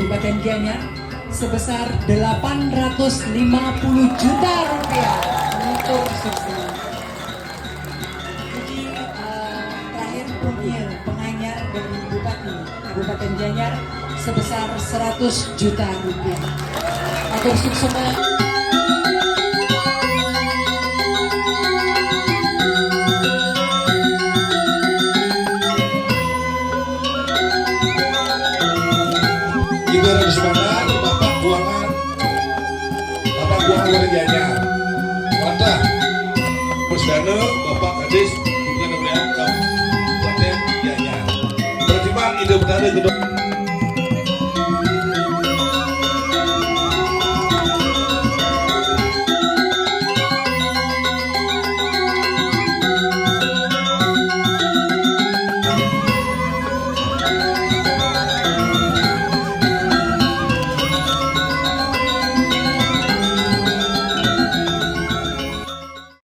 Kabupaten Gianyar sebesar 850 juta rupiah untuk sukses. Jadi terakhir Pungil Penganyar dari Bupati Kabupaten Gianyar sebesar 100 juta rupiah. Atur suksema. Juga ada kesempatan Bapak Buangan dari Gianyar. Mantap. Persdana Bapak Kadis juga dari Kabupaten Gianyar. Berterima ide pertama kedua.